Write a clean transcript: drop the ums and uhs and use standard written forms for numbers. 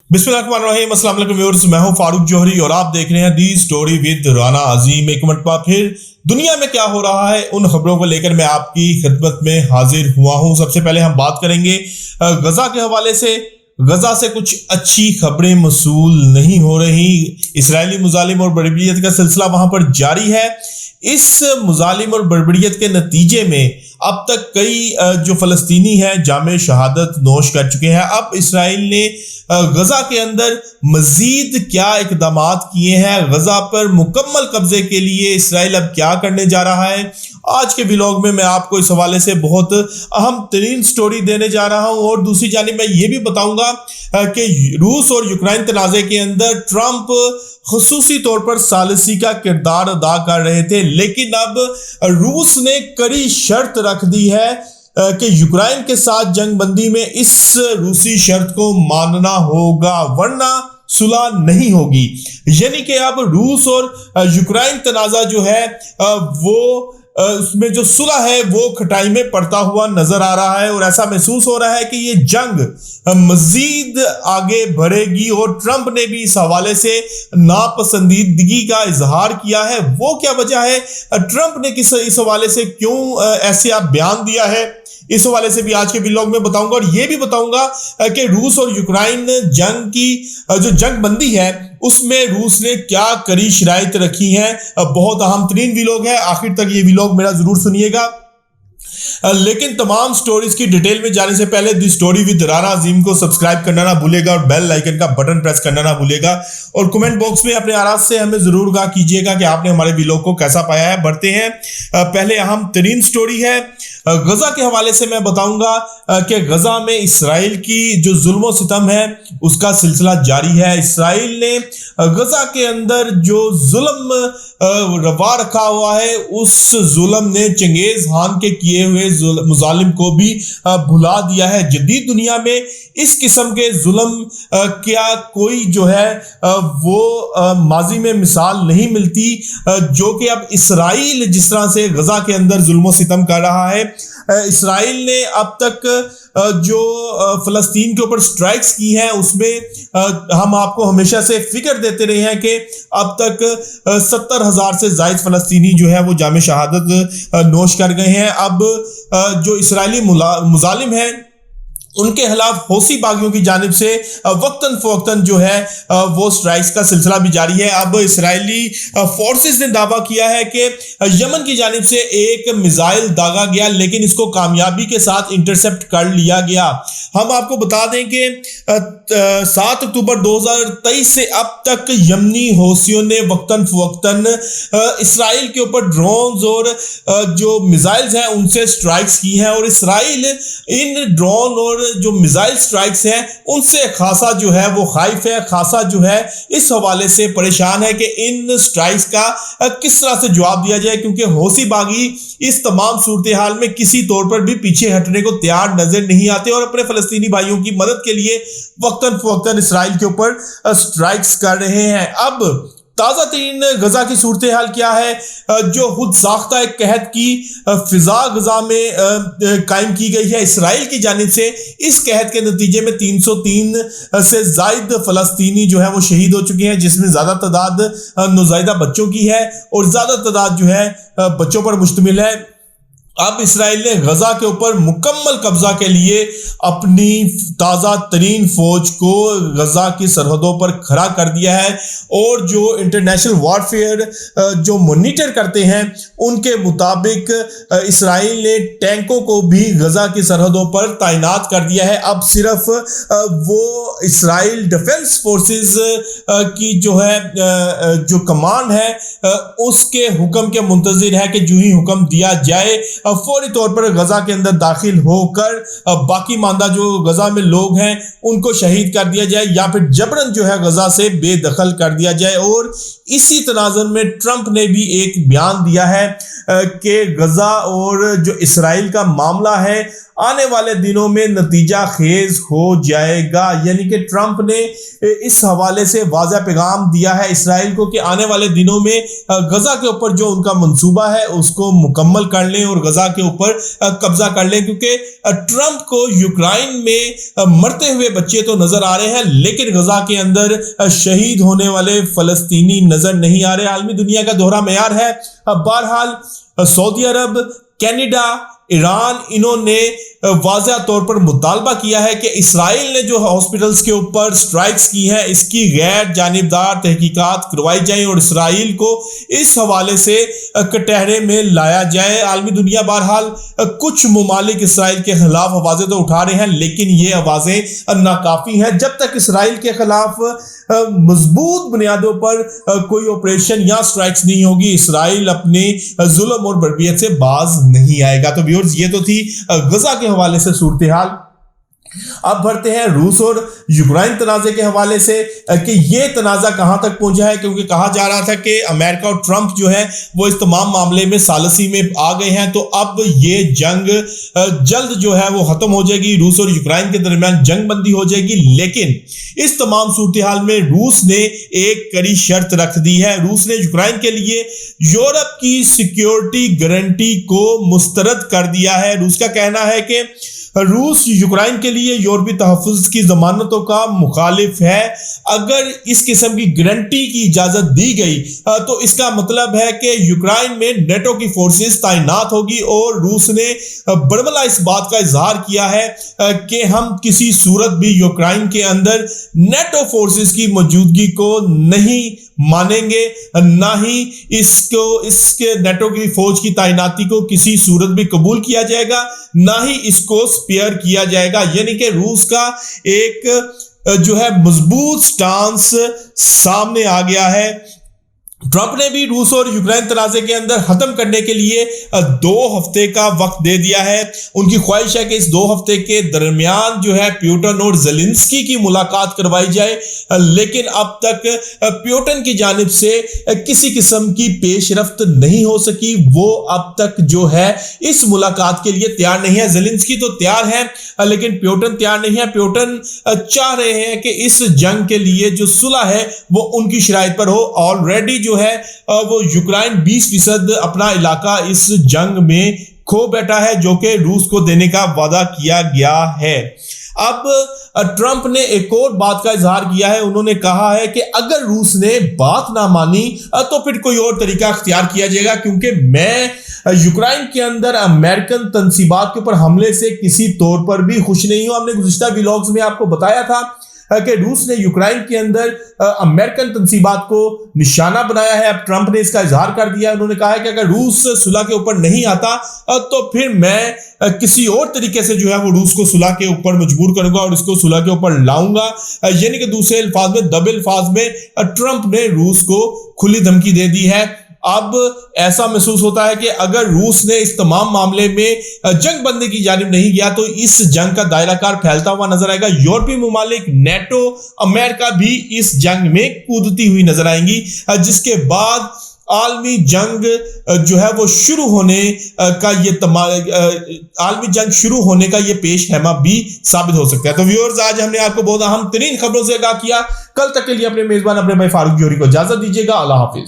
बिस्मिल्लाहिर्रहमानिर्रहीम, अस्सलाम वालेकुम व्यूअर्स, मैं हूं फारूक जौहरी और आप देख रहे हैं दी स्टोरी विद राना अजीम। एक मरतबा फिर दुनिया में क्या हो रहा है उन खबरों को लेकर मैं आपकी खिदमत में हाजिर हुआ हूं। सबसे पहले हम बात करेंगे गजा के हवाले से। गजा से कुछ अच्छी खबरें मसूल नहीं हो रही। इसराइली मुजालिम और बर्बरियत का सिलसिला वहां पर जारी है। इस मुजालिम और बर्बरियत के नतीजे में अब तक कई जो फलस्तीनी हैं जामे शहादत नोश कर चुके हैं। अब इसराइल ने गजा के अंदर मजीद क्या इकदामात किए हैं, गजा पर मुकम्मल कब्जे के लिए इसराइल अब क्या करने जा रहा है, आज के व्लॉग में मैं आपको इस हवाले से बहुत अहम तरीन स्टोरी देने जा रहा हूं। और दूसरी जानिब मैं ये भी बताऊंगा कि रूस और यूक्रेन तनाज़े के अंदर ट्रंप खुसूसी तौर पर सालिसी का किरदार अदा कर रहे थे, लेकिन अब रूस ने कड़ी शर्त रख दी है कि यूक्रेन के साथ जंगबंदी में इस रूसी शर्त को मानना होगा वरना सुलह नहीं होगी। यानी कि अब रूस और यूक्रेन तनाज़ा जो है वो उसमें जो सुलह है वो खटाई में पड़ता हुआ नजर आ रहा है और ऐसा महसूस हो रहा है कि ये जंग मजीद आगे बढ़ेगी। और ट्रंप ने भी इस हवाले से नापसंदीदगी का इजहार किया है। वो क्या वजह है, ट्रंप ने इस हवाले से क्यों ऐसे आप बयान दिया है, इस हवाले से भी आज के व्लॉग में बताऊंगा। और ये भी बताऊंगा कि रूस और यूक्रेन जंग की जो जंगबंदी है उसमें रूस ने क्या कड़ी शराइत रखी है। बहुत अहम तरीन व्लॉग है, आखिर तक ये व्लॉग मेरा जरूर सुनिएगा। लेकिन तमाम स्टोरीज की डिटेल में जाने से पहले दी स्टोरी विद राना अजीम को सब्सक्राइब करना ना भूलेगा और बेल आइकन का बटन प्रेस करना ना भूलेगा। और कमेंट बॉक्स में अपने आराज से हमें जरूर कहा कीजिएगा कि आपने हमारे व्लॉग को कैसा पाया है। बढ़ते हैं, पहले अहम तरीन स्टोरी है गजा के हवाले से। मैं बताऊंगा कि गजा में इसराइल की जो जुल्म सितम है उसका सिलसिला जारी है। इसराइल ने गजा के अंदर जो जुल्म रवा रखा हुआ है उस जुल्म ने चंगेज खान के किए हुए मुजालिम को भी भुला दिया है। जदीद दुनिया में इस किस्म के जुल्म क्या कोई जो है वो माजी में मिसाल नहीं मिलती, जो कि अब इसराइल जिस तरह से गजा के अंदर जुल्म सितम कर रहा है। इसराइल ने अब तक जो फलस्तीन के ऊपर स्ट्राइक्स की हैं उसमें हम आपको हमेशा से फिक्र देते रहे हैं कि अब तक 70,000 से ज़ायद फलस्तीनी जो है वो जामे शहादत नोश कर गए हैं। अब जो इसराइली मुजालिम हैं उनके खिलाफ हौसी बागियों की जानिब से वक्तन फवक्तन जो है वो स्ट्राइक्स का सिलसिला भी जारी है। अब इसराइली फोर्सेस ने दावा किया है कि यमन की जानिब से एक मिसाइल दागा गया लेकिन इसको कामयाबी के साथ इंटरसेप्ट कर लिया गया। हम आपको बता दें कि 7 अक्टूबर 2023 से अब तक यमनी हौसियों ने वक्तन फवक्तन इसराइल के ऊपर ड्रोन्स और जो मिसाइल्स हैं उनसे स्ट्राइक्स की हैं। और इसराइल इन ड्रोन और जो मिसाइल स्ट्राइक्स हैं उनसे खासा जो है वो खाइफ है, खासा जो है इस हवाले से परेशान है कि इन स्ट्राइक्स का किस तरह से जवाब दिया जाए, क्योंकि हौसी बागी इस तमाम सूरत हाल में किसी तौर पर भी पीछे हटने को तैयार नजर नहीं आते और अपने फलस्तीनी भाइयों की मदद के लिए वक्तन फवक्तन इसराइल के ऊपर स्ट्राइक्स कर रहे हैं। अब ताज़ा तरीन गजा की सूरत हाल क्या है, जो खुद साख्ता एक कहत की फिजा गजा में कायम की गई है इसराइल की जानिब से। इस कहत के नतीजे में 303 से ज़ायद फलस्तीनी जो है वो शहीद हो चुके हैं, जिसमें ज़्यादा तादाद नौज़ायदा बच्चों की है और ज़्यादा तादाद जो है बच्चों पर मुश्तमिल है। अब इसराइल ने गजा के ऊपर मुकम्मल कब्जा के लिए अपनी ताज़ा तरीन फौज को गजा की सरहदों पर खड़ा कर दिया है और जो इंटरनेशनल वारफेयर जो मॉनिटर करते हैं उनके मुताबिक इसराइल ने टैंकों को भी गजा की सरहदों पर तैनात कर दिया है। अब सिर्फ वो इसराइल डिफेंस फोर्सेस की जो है जो कमान है उसके हुक्म के मुंतजिर है कि जो ही हुक्म दिया जाए फौरी तौर पर गजा के अंदर दाखिल होकर बाकी मानदा जो गजा में लोग हैं उनको शहीद कर दिया जाए या फिर जबरन जो है गजा से बेदखल कर दिया जाए। और इसी तनाज़ुर में ट्रंप ने भी एक बयान दिया है कि गजा और जो इसराइल का मामला है आने वाले दिनों में नतीजा खेज हो जाएगा। यानी कि ट्रंप ने इस हवाले से वाज़ेह पैगाम दिया है इसराइल को कि आने वाले दिनों में गजा के ऊपर जो उनका मंसूबा है उसको मुकम्मल कर लें और गजा के ऊपर कब्जा कर लें, क्योंकि ट्रंप को यूक्रेन में मरते हुए बच्चे तो नजर आ रहे हैं लेकिन गजा के अंदर शहीद होने वाले फलस्तीनी नजर नहीं आ रहे। आलमी दुनिया का दोहरा मेयार है। बहरहाल सऊदी अरब, कनाडा, ईरान, इन्होंने वाज़ेह तौर पर मुतालबा किया है कि इसराइल ने जो हॉस्पिटल्स के ऊपर स्ट्राइक्स की हैं इसकी गैर जानिबदार तहकीकात करवाई जाए और इसराइल को इस हवाले से कटहरे में लाया जाए। आलमी दुनिया बहरहाल कुछ मुमालिक इसराइल के खिलाफ आवाजें तो उठा रहे हैं लेकिन ये आवाजें नाकाफी हैं। जब तक इसराइल के खिलाफ मजबूत बुनियादों पर कोई ऑपरेशन या स्ट्राइक्स नहीं होगी, इसराइल अपने जुल्म और बर्बियत से बाज नहीं आएगा। तो व्यूअर्स, ये तो थी गजा के हवाले से सूरत हाल। अब बढ़ते हैं रूस और यूक्रेन तनाज़े के हवाले से कि ये तनाज़ा कहां तक पहुंचा है, क्योंकि कहा जा रहा था कि अमेरिका और ट्रंप जो है वो इस तमाम मामले में सालसी में आ गए हैं। तो अब ये जंग जल्द जो है वो खत्म हो जाएगी, रूस और यूक्रेन के दरमियान जंग बंदी हो जाएगी। लेकिन इस तमाम सूरत हाल में रूस ने एक कड़ी शर्त रख दी है। रूस ने यूक्रेन के लिए यूरोप की सिक्योरिटी गारंटी को मुस्तरद कर दिया है। रूस का कहना है कि रूस यूक्रेन के लिए यूरोपीय तहफ़्फ़ुज़ की ज़मानतों का मुखालिफ है। अगर इस किस्म की गारंटी की इजाज़त दी गई तो इसका मतलब है कि यूक्रेन में नेटो की फोर्सेस तैनात होगी और रूस ने बड़बला इस बात का इजहार किया है कि हम किसी सूरत भी यूक्रेन के अंदर नेटो फोर्सेस की मौजूदगी को नहीं मानेंगे, ना ही इसके नेटो की फौज की तैनाती को किसी सूरत भी कबूल किया जाएगा, ना ही इसको स्पेयर किया जाएगा। यानी कि रूस का एक जो है मजबूत स्टांस सामने आ गया है। ट्रंप ने भी रूस और यूक्रेन तनाज़े के अंदर खत्म करने के लिए 2 हफ्ते का वक्त दे दिया है। उनकी ख्वाहिश है कि इस 2 हफ्ते के दरमियान जो है पुतिन और ज़ेलेंस्की की मुलाकात करवाई जाए, लेकिन अब तक पुतिन की जानिब से किसी किस्म की पेशरफ्त नहीं हो सकी। वो अब तक जो है इस मुलाकात के लिए तैयार नहीं है। ज़ेलेंस्की तो तैयार है लेकिन पुतिन तैयार नहीं है। पुतिन चाह रहे हैं कि इस जंग के लिए जो सुलह है वो उनकी शराइत पर हो। ऑलरेडी जो है वो यूक्रेन 20% अपना इलाका इस जंग में खो बैठा है, जो कि रूस को देने का वादा किया गया है। अब ट्रंप ने एक और बात का इजहार किया है। उन्होंने कहा है कि अगर रूस ने बात ना मानी तो फिर कोई और तरीका अख्तियार किया जाएगा, क्योंकि मैं यूक्रेन के अंदर अमेरिकन तंसीबात के ऊपर हमले से किसी तौर पर भी खुश नहीं हूं। हमने गुज़िश्ता व्लॉग्स में आपको बताया था कि रूस ने यूक्रेन के अंदर अमेरिकन तंसीबात को निशाना बनाया है। अब ट्रंप ने इसका इजहार कर दिया। उन्होंने कहा है कि अगर रूस सुलह के ऊपर नहीं आता तो फिर मैं किसी और तरीके से जो है वो रूस को सुलह के ऊपर मजबूर करूंगा और इसको सुलह के ऊपर लाऊंगा। यानी कि दूसरे अल्फाज में, दबे अल्फाज में ट्रंप ने रूस को खुली धमकी दे दी है। अब ऐसा महसूस होता है कि अगर रूस ने इस तमाम मामले में जंग बंदी की जानिब नहीं गया तो इस जंग का दायराकार फैलता हुआ नजर आएगा। यूरोपीय मुमालिक, नेटो, अमेरिका भी इस जंग में कूदती हुई नजर आएंगी, जिसके बाद आलमी जंग जो है वो शुरू होने का आलमी जंग शुरू होने का ये पेश हैमा भी साबित हो सकता है। तो व्यूअर्स, आज हमने आपको बहुत अहम तरीन खबरों से आगाह किया। कल तक के लिए अपने मेजबान अपने भाई फारूक जौहरी को इजाजत दीजिएगा। अल्लाह हाफिज।